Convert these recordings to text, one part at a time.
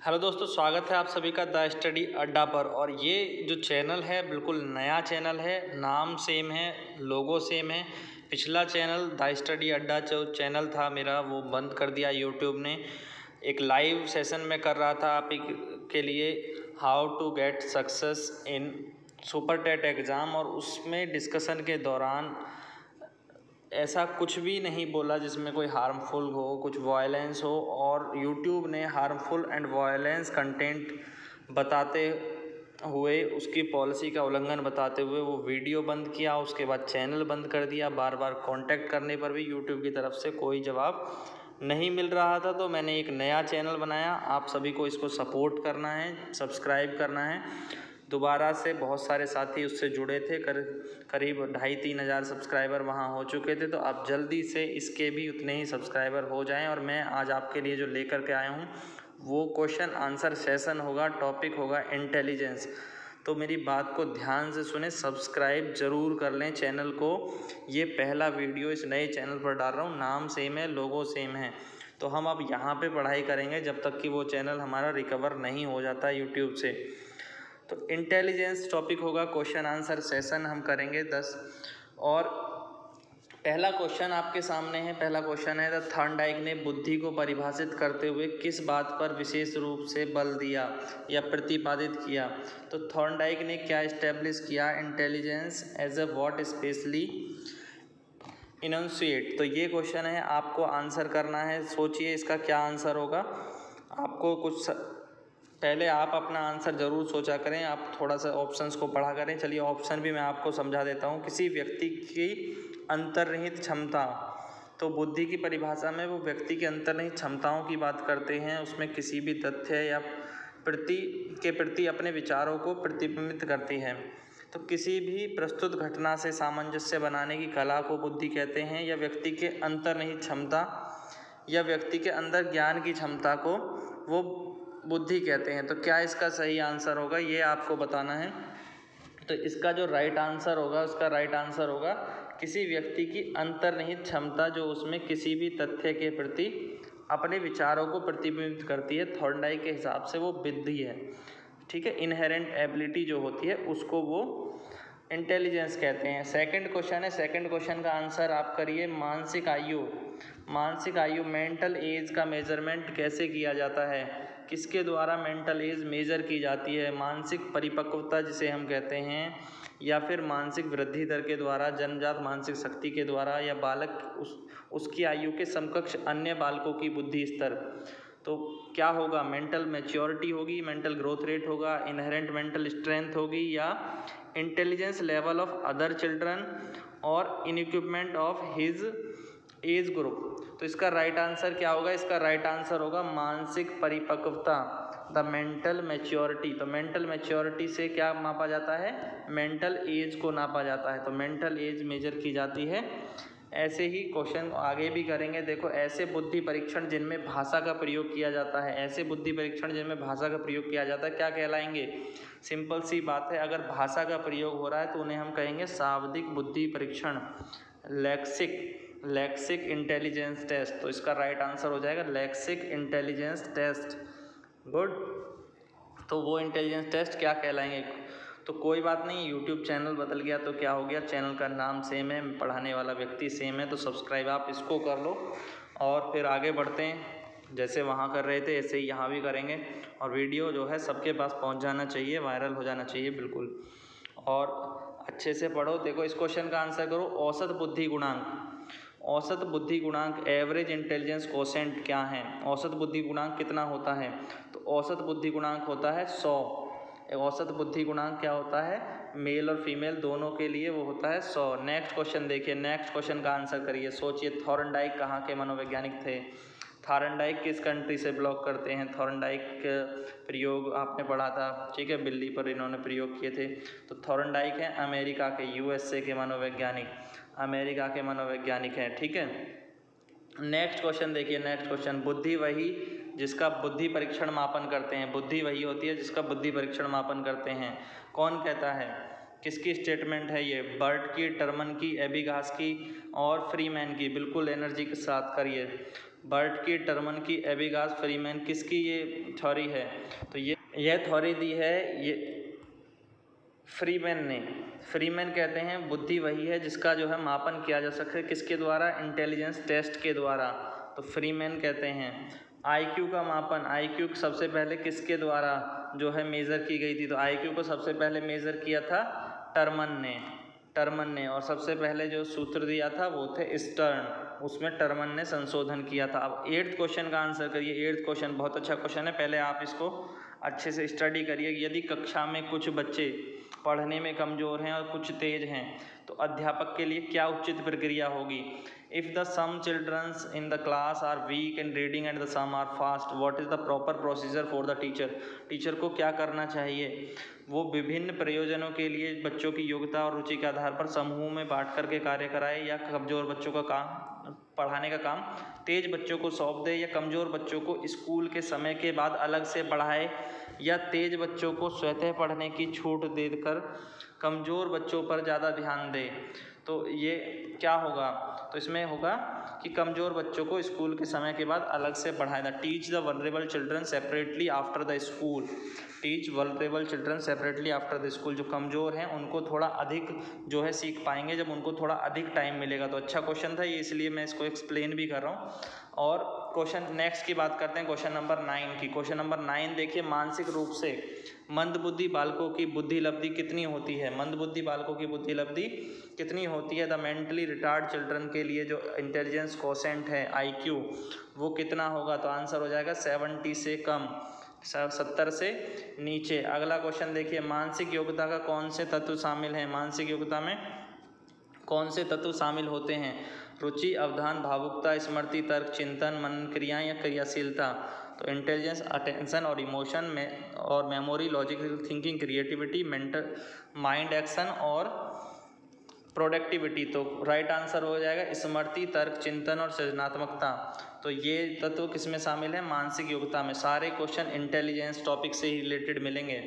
Hello दोस्तों, स्वागत है आप सभी का द स्टडी अड्डा पर। और ये जो चैनल है बिल्कुल नया चैनल है, नाम सेम है, लोगो सेम है। पिछला चैनल द स्टडी अड्डा जो चैनल था मेरा वो बंद कर दिया यूट्यूब ने। एक लाइव सेशन में कर रहा था आप के लिए, how to get success in super TET exam, और उसमें डिस्कशन के दौरान ऐसा कुछ भी नहीं बोला जिसमें कोई हार्मफुल हो, कुछ वायलेंस हो। और यूट्यूब ने हार्मफुल एंड वायलेंस कंटेंट बताते हुए, उसकी पॉलिसी का उल्लंघन बताते हुए वो वीडियो बंद किया। उसके बाद चैनल बंद कर दिया। बार बार कांटेक्ट करने पर भी यूट्यूब की तरफ से कोई जवाब नहीं मिल रहा था। तो मैंने एक नया चैनल बनाया, आप सभी को इसको सपोर्ट करना है, सब्सक्राइब करना है। दोबारा से बहुत सारे साथी उससे जुड़े थे, करीब 2,500-3 हज़ार सब्सक्राइबर वहाँ हो चुके थे। तो आप जल्दी से इसके भी उतने ही सब्सक्राइबर हो जाएं। और मैं आज आपके लिए जो लेकर के आया हूँ वो क्वेश्चन आंसर सेशन होगा, टॉपिक होगा इंटेलिजेंस। तो मेरी बात को ध्यान से सुने, सब्सक्राइब ज़रूर कर लें चैनल को। ये पहला वीडियो इस नए चैनल पर डाल रहा हूँ, नाम सेम है, लोगो सेम है। तो हम अब यहाँ पे पढ़ाई करेंगे जब तक कि वो चैनल हमारा रिकवर नहीं हो जाता यूट्यूब से। तो इंटेलिजेंस टॉपिक होगा, क्वेश्चन आंसर सेशन हम करेंगे 10। और पहला क्वेश्चन आपके सामने है। पहला क्वेश्चन है, द थॉर्नडाइक ने बुद्धि को परिभाषित करते हुए किस बात पर विशेष रूप से बल दिया या प्रतिपादित किया। तो थॉर्नडाइक ने क्या इस्टेब्लिश किया, intelligence as a what specially initiate. तो ये क्वेश्चन है, आपको आंसर करना है। सोचिए इसका क्या आंसर होगा। आपको कुछ पहले आप अपना आंसर ज़रूर सोचा करें, आप थोड़ा सा ऑप्शंस को पढ़ा करें। चलिए ऑप्शन भी मैं आपको समझा देता हूँ। किसी व्यक्ति की अंतर्निहित क्षमता, तो बुद्धि की परिभाषा में वो व्यक्ति की अंतर्निहित क्षमताओं की बात करते हैं। उसमें किसी भी तथ्य या प्रति अपने विचारों को प्रतिबिंबित करती है। तो किसी भी प्रस्तुत घटना से सामंजस्य बनाने की कला को बुद्धि कहते हैं, या व्यक्ति के अंतर्निहित क्षमता या व्यक्ति के अंदर ज्ञान की क्षमता को वो बुद्धि कहते हैं। तो क्या इसका सही आंसर होगा, ये आपको बताना है। तो इसका जो राइट आंसर होगा, उसका राइट आंसर होगा किसी व्यक्ति की अंतर्निहित क्षमता जो उसमें किसी भी तथ्य के प्रति अपने विचारों को प्रतिबिंबित करती है। थॉर्नडाइक के हिसाब से वो बुद्धि है, ठीक है। इनहेरेंट एबिलिटी जो होती है उसको वो इंटेलिजेंस कहते हैं। सेकंड क्वेश्चन है, सेकंड क्वेश्चन का आंसर आप करिए। मानसिक आयु मेंटल एज का मेजरमेंट कैसे किया जाता है, किसके द्वारा मेंटल एज मेजर की जाती है। मानसिक परिपक्वता जिसे हम कहते हैं, या फिर मानसिक वृद्धि दर के द्वारा, जन्मजात मानसिक शक्ति के द्वारा, या बालक उसकी आयु के समकक्ष अन्य बालकों की बुद्धि स्तर। तो क्या होगा, मेंटल मैच्योरिटी होगी, मेंटल ग्रोथ रेट होगा, इनहेरेंट मेंटल स्ट्रेंथ होगी, या intelligence level of other children और इनइक्विपमेंट ऑफ हिज एज ग्रुप। तो इसका राइट आंसर क्या होगा, इसका राइट आंसर होगा मानसिक परिपक्वता, द मेंटल मैच्योरिटी। तो मेंटल मैच्योरिटी से क्या मापा जाता है, मेंटल एज को नापा जाता है। तो मेंटल एज मेजर की जाती है। ऐसे ही क्वेश्चन आगे भी करेंगे। देखो, ऐसे बुद्धि परीक्षण जिनमें भाषा का प्रयोग किया जाता है, ऐसे बुद्धि परीक्षण जिनमें भाषा का प्रयोग किया जाता है क्या कहलाएंगे। सिंपल सी बात है, अगर भाषा का प्रयोग हो रहा है तो उन्हें हम कहेंगे शाब्दिक बुद्धि परीक्षण, लेक्सिक इंटेलिजेंस टेस्ट। तो इसका राइट आंसर हो जाएगा लेक्सिक इंटेलिजेंस टेस्ट। गुड। तो वो इंटेलिजेंस टेस्ट क्या कहलाएंगे। तो कोई बात नहीं, यूट्यूब चैनल बदल गया तो क्या हो गया, चैनल का नाम सेम है, पढ़ाने वाला व्यक्ति सेम है। तो सब्सक्राइब आप इसको कर लो और फिर आगे बढ़ते हैं। जैसे वहाँ कर रहे थे ऐसे ही यहाँ भी करेंगे। और वीडियो जो है सबके पास पहुँच जाना चाहिए, वायरल हो जाना चाहिए बिल्कुल। और अच्छे से पढ़ो। देखो, इस क्वेश्चन का आंसर करो। औसत बुद्धि गुणांक एवरेज इंटेलिजेंस कोसेंट क्या है। औसत बुद्धि गुणांक कितना होता है। तो औसत बुद्धि गुणांक होता है 100। औसत बुद्धि गुणांक क्या होता है, मेल और फीमेल दोनों के लिए वो होता है 100। नेक्स्ट क्वेश्चन देखिए, नेक्स्ट क्वेश्चन का आंसर करिए। सोचिए, थॉर्नडाइक कहाँ के मनोवैज्ञानिक थे। थॉर्नडाइक किस कंट्री से बिलोंग करते हैं। थॉर्नडाइक का प्रयोग आपने पढ़ा था, ठीक है, बिल्ली पर इन्होंने प्रयोग किए थे। तो थॉर्नडाइक हैं अमेरिका के, यूएसए के मनोवैज्ञानिक, अमेरिका के मनोवैज्ञानिक हैं, ठीक है। नेक्स्ट क्वेश्चन देखिए, नेक्स्ट क्वेश्चन। बुद्धि वही जिसका बुद्धि परीक्षण मापन करते हैं। बुद्धि वही होती है जिसका बुद्धि परीक्षण मापन करते हैं। कौन कहता है, किसकी स्टेटमेंट है ये, बर्ट की, टर्मन की, एबिगास की और फ्रीमैन की। बिल्कुल एनर्जी के साथ करिए। बर्ट की, टर्मन की, एबिगास, फ्रीमैन, किसकी ये थ्योरी है? तो यह थ्योरी दी है ये फ्रीमैन ने। फ्रीमैन कहते हैं बुद्धि वही है जिसका जो है मापन किया जा सके, किसके द्वारा? इंटेलिजेंस टेस्ट के द्वारा। तो फ्रीमैन कहते हैं आईक्यू का मापन, आईक्यू सबसे पहले किसके द्वारा जो है मेज़र की गई थी? तो आईक्यू को सबसे पहले मेज़र किया था टर्मन ने, और सबसे पहले जो सूत्र दिया था वो थे स्टर्न, उसमें टर्मन ने संशोधन किया था। अब 8th क्वेश्चन का आंसर करिए। 8th क्वेश्चन बहुत अच्छा क्वेश्चन है, पहले आप इसको अच्छे से स्टडी करिए। यदि कक्षा में कुछ बच्चे पढ़ने में कमज़ोर हैं और कुछ तेज हैं तो अध्यापक के लिए क्या उचित प्रक्रिया होगी? If the some childrens in the class are weak in reading and the some are fast, what is the proper procedure for the teacher? Teacher को क्या करना चाहिए? वो विभिन्न प्रयोजनों के लिए बच्चों की योग्यता और रुचि के आधार पर समूह में बांट करके कार्य कराए, या कमज़ोर बच्चों का काम पढ़ाने का काम तेज बच्चों को सौंप दे, या कमज़ोर बच्चों को स्कूल के समय के बाद अलग से पढ़ाए, या तेज बच्चों को स्वतः पढ़ने की छूट देकर कमज़ोर बच्चों पर ज़्यादा ध्यान दे? तो ये क्या होगा? तो इसमें होगा कि कमज़ोर बच्चों को स्कूल के समय के बाद अलग से पढ़ाया था। Teach the vulnerable children separately after the school, teach vulnerable children separately after the school. जो कमज़ोर हैं उनको थोड़ा अधिक जो है सीख पाएंगे जब उनको थोड़ा अधिक टाइम मिलेगा। तो अच्छा क्वेश्चन था ये, इसलिए मैं इसको एक्सप्लेन भी कर रहा हूँ। और क्वेश्चन नेक्स्ट की बात करते हैं, क्वेश्चन नंबर 9 की। क्वेश्चन नंबर 9 देखिए, मानसिक रूप से मंदबुद्धि बालकों की बुद्धि लब्धि कितनी होती है? मंदबुद्धि बालकों की बुद्धि लब्धि कितनी होती है? द मेंटली रिटार्ड चिल्ड्रन के लिए जो इंटेलिजेंस कोसेंट है आईक्यू वो कितना होगा? तो आंसर हो जाएगा 70 से कम, 70 से नीचे। अगला क्वेश्चन देखिए, मानसिक योग्यता का कौन से तत्व शामिल हैं? मानसिक योग्यता में कौन से तत्व शामिल होते हैं? रुचि, अवधान, भावुकता, स्मृति, तर्क, चिंतन, मनन क्रिया या क्रियाशीलता? तो इंटेलिजेंस, अटेंशन और इमोशन में, और memory, logical thinking, creativity, mental mind action और प्रोडक्टिविटी। तो राइट आंसर हो जाएगा स्मृति, तर्क, चिंतन और सृजनात्मकता। तो ये तत्व किस में शामिल है? मानसिक योग्यता में। सारे क्वेश्चन इंटेलिजेंस टॉपिक से ही रिलेटेड मिलेंगे।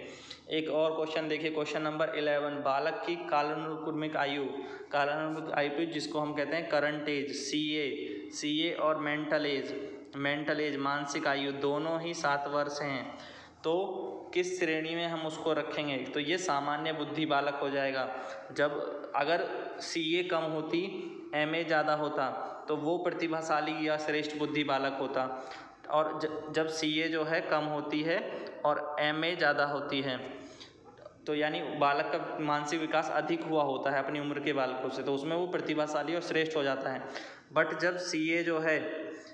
एक और क्वेश्चन देखिए, क्वेश्चन नंबर 11, बालक की कालानुक्रमिक आयु, कालानुक्रमिक आयु जिसको हम कहते हैं करंट एज, सीए और मेंटल एज मानसिक आयु दोनों ही 7 वर्ष हैं। तो किस श्रेणी में हम उसको रखेंगे? तो ये सामान्य बुद्धि बालक हो जाएगा। जब अगर सीए कम होती, एमए ज़्यादा होता तो वो प्रतिभाशाली या श्रेष्ठ बुद्धि बालक होता, और जब सीए जो है कम होती है और एमए ज़्यादा होती है तो यानी बालक का मानसिक विकास अधिक हुआ होता है अपनी उम्र के बालकों से, तो उसमें वो प्रतिभाशाली और श्रेष्ठ हो जाता है। बट जब सीए जो है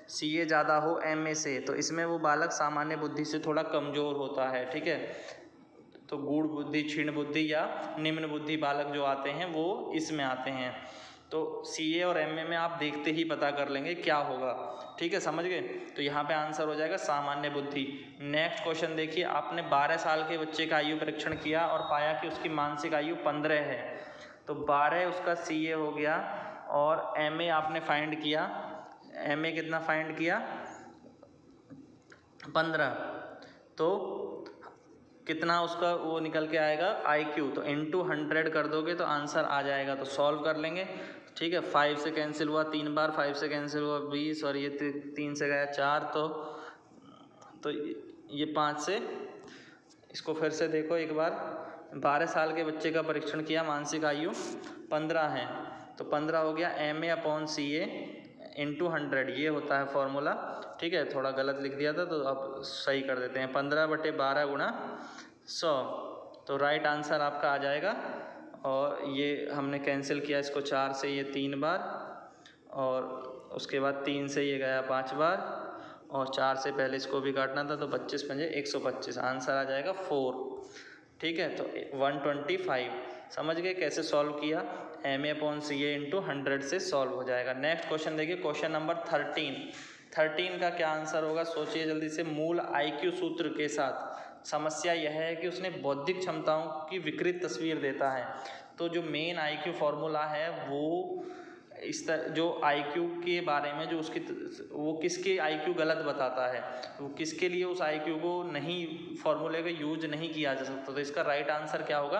सीए ज़्यादा हो एमए से तो इसमें वो बालक सामान्य बुद्धि से थोड़ा कमज़ोर होता है। ठीक है, तो गूढ़ बुद्धि, क्षीण बुद्धि या निम्न बुद्धि बालक जो आते हैं वो इसमें आते हैं। तो सीए और एमए में आप देखते ही पता कर लेंगे क्या होगा। ठीक है, समझ गए? तो यहाँ पे आंसर हो जाएगा सामान्य बुद्धि। नेक्स्ट क्वेश्चन देखिए, आपने 12 साल के बच्चे का आयु परीक्षण किया और पाया कि उसकी मानसिक आयु 15 है। तो 12 उसका सीए हो गया और एमए आपने फाइंड किया, एमए कितना फाइंड किया? 15। तो कितना उसका वो निकल के आएगा आईक्यू? तो इनटू 100 कर दोगे तो आंसर आ जाएगा। तो सॉल्व कर लेंगे। ठीक है, 5 से कैंसिल हुआ 3 बार, 5 से कैंसिल हुआ 20 और ये 3 से गया 4, तो ये 5 से, इसको फिर से देखो एक बार। 12 साल के बच्चे का परीक्षण किया, मानसिक आयु 15 है, तो 15 हो गया MA अपॉन CA इंटू 100, ये होता है फॉर्मूला। ठीक है, थोड़ा गलत लिख दिया था तो अब सही कर देते हैं, 15/12 गुणा 100, तो राइट आंसर आपका आ जाएगा। और ये हमने कैंसिल किया इसको 4 से ये 3 बार, और उसके बाद 3 से ये गया 5 बार, और 4 से पहले इसको भी काटना था, तो 25 पंजे 125, आंसर आ जाएगा 4। ठीक है, तो 125। समझ गए कैसे सॉल्व किया? MA अपॉन CA इंटू 100 से सॉल्व हो जाएगा। नेक्स्ट क्वेश्चन देखिए, क्वेश्चन नंबर 13 का क्या आंसर होगा? सोचिए जल्दी से। मूल IQ सूत्र के साथ समस्या यह है कि उसने बौद्धिक क्षमताओं की विकृत तस्वीर देता है। तो जो मेन IQ फॉर्मूला है वो इस तरह, जो IQ के बारे में जो उसकी वो किसके IQ गलत बताता है, वो किसके लिए उस IQ को नहीं, फॉर्मूले का यूज नहीं किया जा सकता। तो इसका राइट आंसर क्या होगा?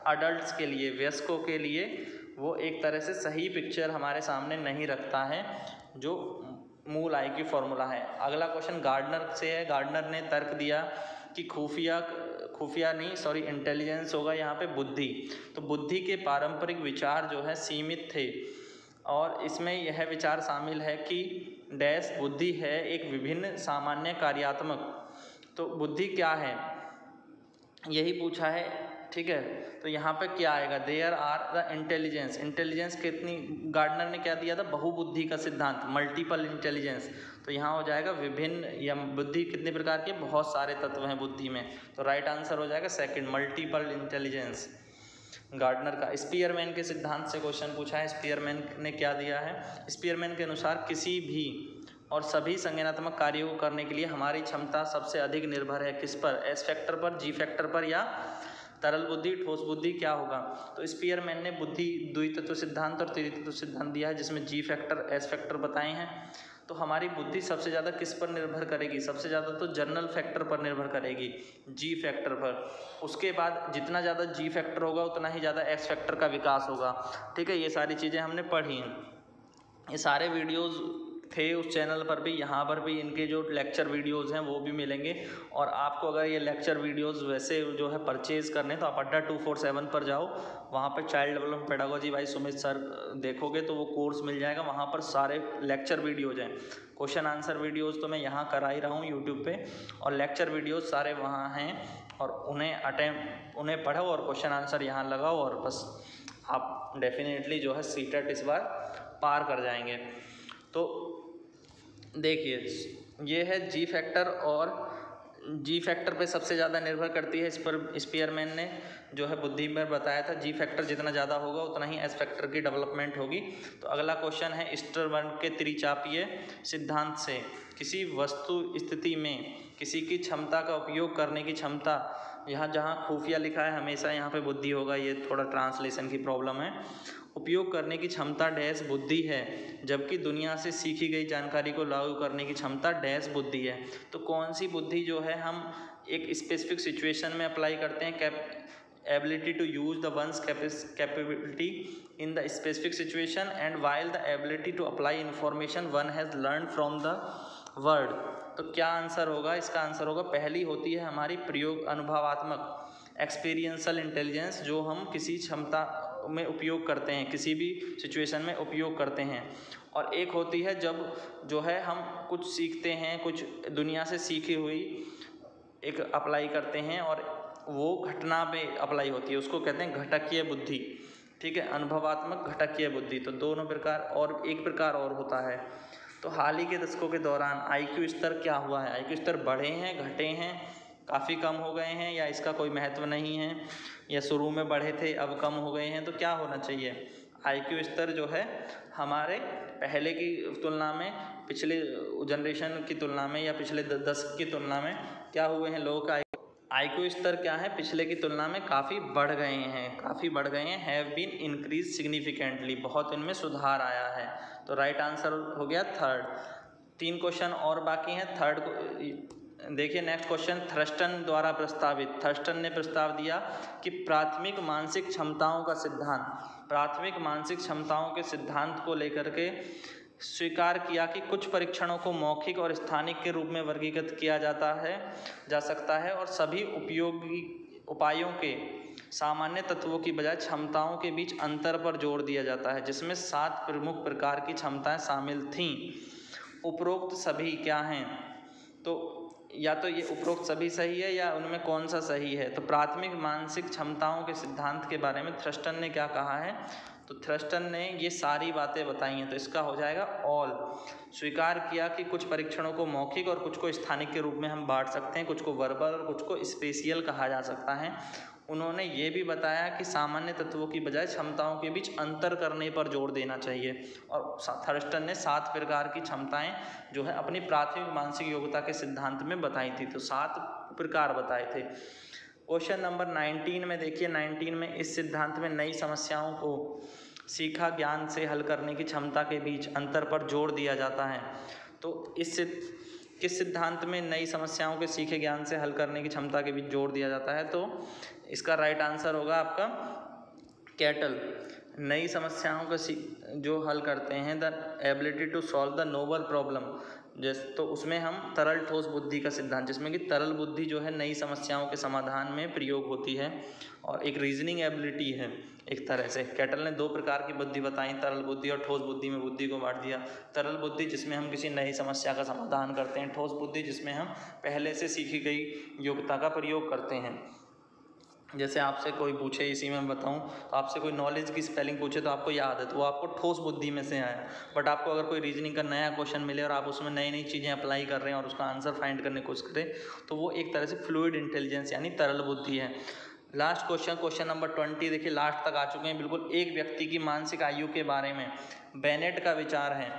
अडल्ट्स के लिए, वयस्कों के लिए वो एक तरह से सही पिक्चर हमारे सामने नहीं रखता है। जो मूल IQ फॉर्मूला है। अगला क्वेश्चन गार्डनर से है। गार्डनर ने तर्क दिया कि इंटेलिजेंस होगा यहाँ पे बुद्धि। तो बुद्धि के पारंपरिक विचार जो है सीमित थे और इसमें यह विचार शामिल है कि डैश बुद्धि है एक विभिन्न सामान्य कार्यात्मक। तो बुद्धि क्या है यही पूछा है, ठीक है। तो यहाँ पे क्या आएगा, there are the intelligence. Intelligence कितनी, गार्डनर ने क्या दिया था, बहुबुद्धि का सिद्धांत, मल्टीपल इंटेलिजेंस। तो यहाँ हो जाएगा विभिन्न, या बुद्धि कितने प्रकार के, बहुत सारे तत्व हैं बुद्धि में। तो राइट आंसर हो जाएगा सेकंड, मल्टीपल इंटेलिजेंस, गार्डनर का। स्पीयरमैन के सिद्धांत से क्वेश्चन पूछा है। स्पीयरमैन ने क्या दिया है, स्पीयरमैन के अनुसार किसी भी और सभी संज्ञानात्मक कार्यों को करने के लिए हमारी क्षमता सबसे अधिक निर्भर है किस पर, एस फैक्टर पर, जी फैक्टर पर, या तरल बुद्धि, ठोस बुद्धि, क्या होगा। तो स्पीयरमैन ने बुद्धि द्वितत्व सिद्धांत और त्रितत्व सिद्धांत दिया है, जिसमें जी फैक्टर, एस फैक्टर बताए हैं। तो हमारी बुद्धि सबसे ज़्यादा किस पर निर्भर करेगी, सबसे ज़्यादा तो जनरल फैक्टर पर निर्भर करेगी, जी फैक्टर पर। उसके बाद जितना ज़्यादा जी फैक्टर होगा उतना ही ज़्यादा एक्स फैक्टर का विकास होगा, ठीक है। ये सारी चीज़ें हमने पढ़ी हैं। ये सारे वीडियोज़ थे उस चैनल पर भी, यहाँ पर भी इनके जो लेक्चर वीडियोज़ हैं वो भी मिलेंगे। और आपको अगर ये लेक्चर वीडियोज़ वैसे जो है परचेज़ करने, तो आप अड्डा 247 पर जाओ, वहाँ पर child development pedagogy by Sumit sir देखोगे तो वो कोर्स मिल जाएगा। वहाँ पर सारे लेक्चर वीडियोज़ हैं। क्वेश्चन आंसर वीडियोज़ तो मैं यहाँ करा ही रहा हूँ यूट्यूब पे, और लेक्चर वीडियोज़ सारे वहाँ हैं, और उन्हें पढ़ो और क्वेश्चन आंसर यहाँ लगाओ, और बस आप डेफिनेटली जो है सीटेट इस बार पार कर जाएंगे। तो देखिए ये है जी फैक्टर, और जी फैक्टर पे सबसे ज़्यादा निर्भर करती है, इस पर स्पीयरमैन ने जो है बुद्धि में बताया था, जी फैक्टर जितना ज़्यादा होगा उतना ही एस फैक्टर की डेवलपमेंट होगी। तो अगला क्वेश्चन है स्टरबर्न के त्रिचापीय सिद्धांत से किसी वस्तु स्थिति में किसी की क्षमता का उपयोग करने की क्षमता, यहाँ जहाँ खुफिया लिखा है हमेशा यहाँ पे बुद्धि होगा, ये थोड़ा ट्रांसलेशन की प्रॉब्लम है। उपयोग करने की क्षमता डैश बुद्धि है, जबकि दुनिया से सीखी गई जानकारी को लागू करने की क्षमता डैश बुद्धि है। तो कौन सी बुद्धि जो है हम एक स्पेसिफिक सिचुएशन में अप्लाई करते हैं, ability to use the one's capability in the specific situation and while the ability to apply information one has learn from the world. तो क्या आंसर होगा, इसका आंसर होगा पहली होती है हमारी प्रयोग अनुभवात्मक, एक्सपीरियंशियल इंटेलिजेंस, जो हम किसी क्षमता में उपयोग करते हैं, किसी भी सिचुएशन में उपयोग करते हैं। और एक होती है जब जो है हम कुछ सीखते हैं, कुछ दुनिया से सीखी हुई एक अप्लाई करते हैं, और वो घटना पे अप्लाई होती है, उसको कहते हैं घटकीय बुद्धि, ठीक है, अनुभवात्मक घटकीय बुद्धि। तो दोनों प्रकार, और एक प्रकार और होता है। तो हाल ही के दशकों के दौरान IQ स्तर क्या हुआ है, IQ स्तर बढ़े हैं, घटे हैं, काफ़ी कम हो गए हैं, या इसका कोई महत्व नहीं है, या शुरू में बढ़े थे अब कम हो गए हैं। तो क्या होना चाहिए, IQ स्तर जो है हमारे पहले की तुलना में, पिछले जनरेशन की तुलना में, या पिछले 10 की तुलना में क्या हुए हैं लोगों का IQ स्तर क्या है, पिछले की तुलना में काफ़ी बढ़ गए हैं, हैव बीन इंक्रीज सिग्निफिकेंटली, बहुत इनमें सुधार आया है। तो राइट आंसर हो गया थर्ड। 3 क्वेश्चन और बाकी हैं। थर्ड देखिए नेक्स्ट क्वेश्चन, थर्स्टन द्वारा प्रस्तावित, थर्स्टन ने प्रस्ताव दिया कि प्राथमिक मानसिक क्षमताओं का सिद्धांत, प्राथमिक मानसिक क्षमताओं के सिद्धांत को लेकर के स्वीकार किया कि कुछ परीक्षणों को मौखिक और स्थानिक के रूप में वर्गीकृत किया जा सकता है, और सभी उपयोगी उपायों के सामान्य तत्वों की बजाय क्षमताओं के बीच अंतर पर जोर दिया जाता है, जिसमें 7 प्रमुख प्रकार की क्षमताएं शामिल थीं। उपरोक्त सभी क्या हैं, तो या तो ये उपरोक्त सभी सही है, या उनमें कौन सा सही है। तो प्राथमिक मानसिक क्षमताओं के सिद्धांत के बारे में थर्स्टन ने क्या कहा है, तो थर्स्टन ने ये सारी बातें बताई हैं। तो इसका हो जाएगा ऑल। स्वीकार किया कि कुछ परीक्षणों को मौखिक और कुछ को स्थानिक के रूप में हम बांट सकते हैं, कुछ को वर्बल और कुछ को स्पेशियल कहा जा सकता है। उन्होंने ये भी बताया कि सामान्य तत्वों की बजाय क्षमताओं के बीच अंतर करने पर जोर देना चाहिए, और थर्स्टन ने 7 प्रकार की क्षमताएं जो है अपनी प्राथमिक मानसिक योग्यता के सिद्धांत में बताई थी। तो 7 प्रकार बताए थे। क्वेश्चन नंबर 19 में देखिए, 19 में इस सिद्धांत में नई समस्याओं को सीखा ज्ञान से हल करने की क्षमता के बीच अंतर पर जोर दिया जाता है। तो किस सिद्धांत में नई समस्याओं के सीखे ज्ञान से हल करने की क्षमता के बीच जोर दिया जाता है, तो इसका राइट आंसर होगा आपका कैटल, नई समस्याओं का जो हल करते हैं, the ability to solve the novel problem, जैसे तो उसमें हम तरल ठोस बुद्धि का सिद्धांत, जिसमें कि तरल बुद्धि जो है नई समस्याओं के समाधान में प्रयोग होती है, और एक रीजनिंग एबिलिटी है। एक तरह से कैटल ने 2 प्रकार की बुद्धि बताई, तरल बुद्धि और ठोस बुद्धि में बुद्धि को बांट दिया। तरल बुद्धि जिसमें हम किसी नई समस्या का समाधान करते हैं, ठोस बुद्धि जिसमें हम पहले से सीखी गई योग्यता का प्रयोग करते हैं। जैसे आपसे कोई पूछे, इसी में बताऊं, तो आपसे कोई नॉलेज की स्पेलिंग पूछे तो आपको याद है, तो वो आपको ठोस बुद्धि में से आया। बट आपको अगर कोई रीजनिंग का नया क्वेश्चन मिले और आप उसमें नई नई चीज़ें अप्लाई कर रहे हैं और उसका आंसर फाइंड करने की कोशिश करें, तो वो एक तरह से फ्लूइड इंटेलिजेंस यानी तरल बुद्धि है। लास्ट क्वेश्चन नंबर 20, देखिए लास्ट तक आ चुके हैं बिल्कुल। एक व्यक्ति की मानसिक आयु के बारे में बेनेट का विचार है।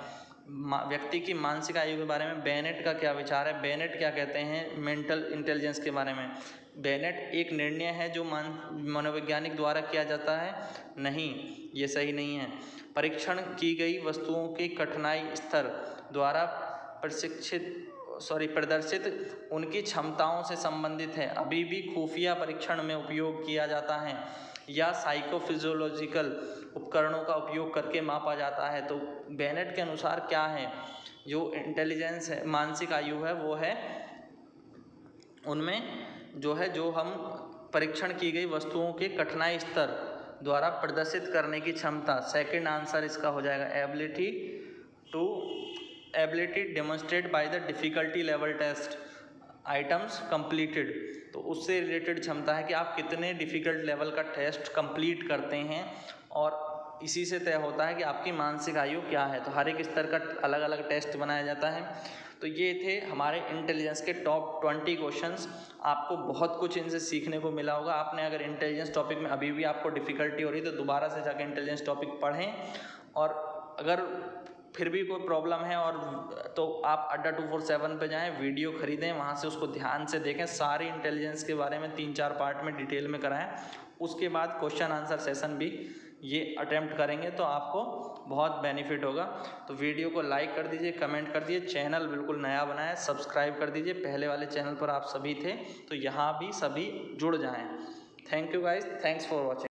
व्यक्ति की मानसिक आयु के बारे में बेनेट का क्या विचार है? बेनेट क्या कहते हैं मेंटल इंटेलिजेंस के बारे में? बेनेट एक निर्णय है जो मनोवैज्ञानिक द्वारा किया जाता है? नहीं, ये सही नहीं है। परीक्षण की गई वस्तुओं की कठिनाई स्तर द्वारा प्रदर्शित उनकी क्षमताओं से संबंधित है। अभी भी खुफिया परीक्षण में उपयोग किया जाता है या साइकोफिजियोलॉजिकल उपकरणों का उपयोग करके मापा जाता है। तो बेनेट के अनुसार क्या है, जो इंटेलिजेंस है, मानसिक आयु है, वो है उनमें जो है, जो हम परीक्षण की गई वस्तुओं के कठिनाई स्तर द्वारा प्रदर्शित करने की क्षमता। सेकंड आंसर इसका हो जाएगा ability demonstrate by the difficulty level test items completed. तो उससे रिलेटेड क्षमता है कि आप कितने डिफ़िकल्ट लेवल का टेस्ट कंप्लीट करते हैं, और इसी से तय होता है कि आपकी मानसिक आयु क्या है। तो हर एक स्तर का अलग अलग टेस्ट बनाया जाता है। तो ये थे हमारे इंटेलिजेंस के टॉप 20 क्वेश्चंस। आपको बहुत कुछ इनसे सीखने को मिला होगा। आपने अगर इंटेलिजेंस टॉपिक में अभी भी आपको डिफ़िकल्टी हो रही है तो दोबारा से जाकर इंटेलिजेंस टॉपिक पढ़ें, और अगर फिर भी कोई प्रॉब्लम है और तो आप अड्डा 247 पे जाएं, वीडियो खरीदें, वहाँ से उसको ध्यान से देखें। सारी इंटेलिजेंस के बारे में 3-4 पार्ट में डिटेल में कराएं। उसके बाद क्वेश्चन आंसर सेशन भी ये अटेम्प्ट करेंगे तो आपको बहुत बेनिफिट होगा। तो वीडियो को लाइक कर दीजिए, कमेंट कर दीजिए, चैनल बिल्कुल नया बनाया, सब्सक्राइब कर दीजिए। पहले वाले चैनल पर आप सभी थे तो यहाँ भी सभी जुड़ जाएँ। Thank you guys, thanks for watching.